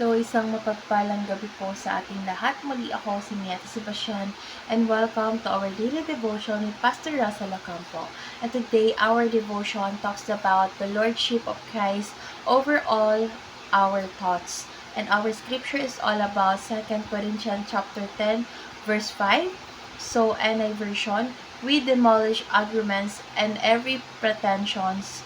So, isang mapagpalang gabi po sa ating lahat. Muli ako si Mieta Sebastian and welcome to our daily devotion with Pastor Russell Acampo. And today, our devotion talks about the Lordship of Christ over all our thoughts. And our scripture is all about 2 Corinthians chapter 10, verse 5. So, NI version, we demolish arguments and every pretensions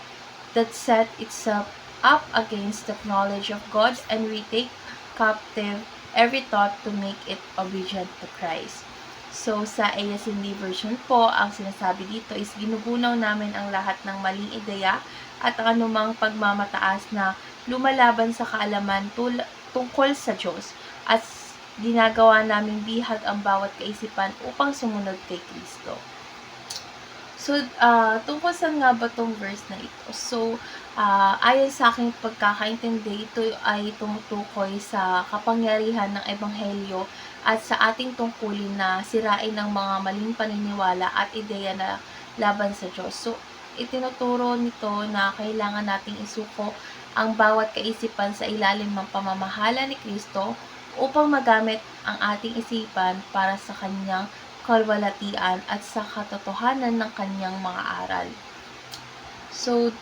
that set itself up against the knowledge of God, and we take captive every thought to make it obedient to Christ. So, sa ASMD version po, ang sinasabi dito is ginugunaw namin ang lahat ng maling ideya at ang anumang pagmamataas na lumalaban sa kaalaman tungkol sa Diyos, at ginagawa naming bihag ang bawat kaisipan upang sumunod kay Kristo. So, tungkol saan nga ba tong verse na ito? So, ayon sa aking pagkakaintindi, ito ay tumutukoy sa kapangyarihan ng Ebanghelyo at sa ating tungkulin na sirain ng mga maling paniniwala at ideya na laban sa Diyos. So, itinuturo nito na kailangan nating isuko ang bawat kaisipan sa ilalim ng pamamahala ni Kristo upang magamit ang ating isipan para sa Kanyang kalwalatian at sa katotohanan ng Kanyang mga aral. So,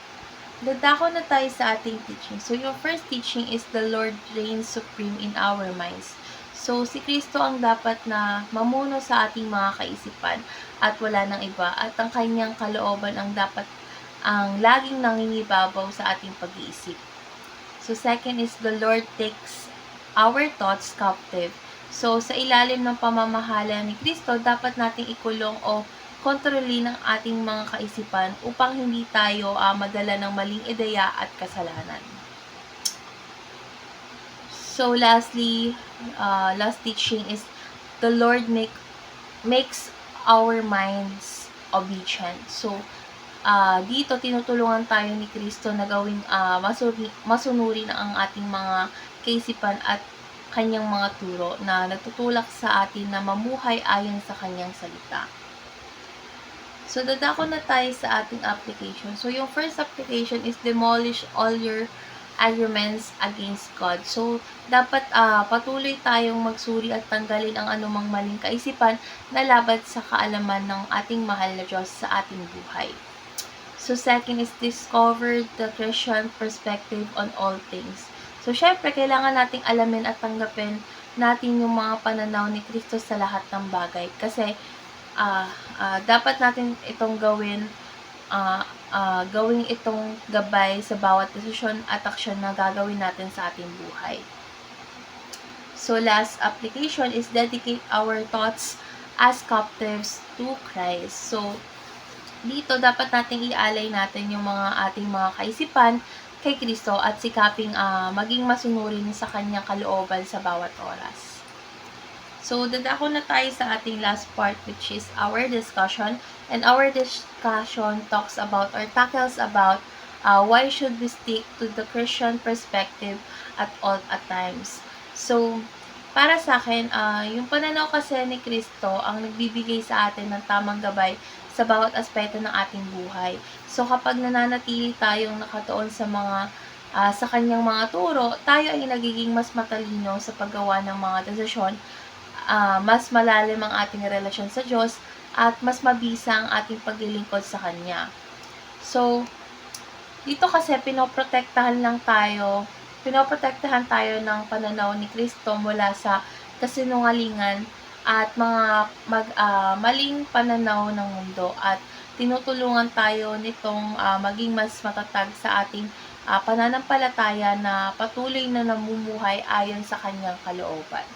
dadako na tayo sa ating teaching. So, yung first teaching is the Lord reigns supreme in our minds. So, si Kristo ang dapat na mamuno sa ating mga kaisipan at wala nang iba, at ang Kanyang kalooban ang dapat ang laging nangingibabaw sa ating pag-iisip. So, second is the Lord takes our thoughts captive. So, sa ilalim ng pamamahala ni Kristo, dapat nating ikulong o kontrolin ang ating mga kaisipan upang hindi tayo madala ng maling ideya at kasalanan. So, lastly, last teaching is the Lord makes our minds obedient. So, dito tinutulungan tayo ni Kristo na gawing masunurin ang ating mga kaisipan at Kanyang mga turo na nagtutulak sa atin na mamuhay ayon sa Kanyang salita. So, dadako na tayo sa ating application. So, yung first application is demolish all your arguments against God. So, dapat patuloy tayong magsuri at tanggalin ang anumang maling kaisipan na laban sa kaalaman ng ating mahal na Diyos sa ating buhay. So, second is discover the Christian perspective on all things. So, syempre, kailangan nating alamin at tanggapin natin yung mga pananaw ni Kristo sa lahat ng bagay. Kasi, dapat natin itong gawin itong gabay sa bawat desisyon at aksyon na gagawin natin sa ating buhay. So, last application is dedicate our thoughts as captives to Christ. So, dito dapat nating ialay natin yung ating mga kaisipan kay Kristo at sikaping maging masunurin sa Kanyang kalooban sa bawat oras. So, dadako na tayo sa ating last part, which is our discussion. And our discussion talks about or tackles about why should we stick to the Christian perspective at all times. So, para sa akin, yung pananaw kasi ni Kristo ang nagbibigay sa atin ng tamang gabay sa bawat aspeto ng ating buhay. So, kapag nananatili tayong nakatuon sa Kanyang mga turo, tayo ay nagiging mas matalino sa paggawa ng mga desisyon, mas malalim ang ating relasyon sa Diyos, at mas mabisa ang ating paglilingkod sa Kanya. So, dito kasi pinoprotektahan tayo ng pananaw ni Kristo mula sa kasinungalingan at mga maling pananaw ng mundo, at tinutulungan tayo nitong maging mas matatag sa ating pananampalataya na patuloy na namumuhay ayon sa Kanyang kalooban.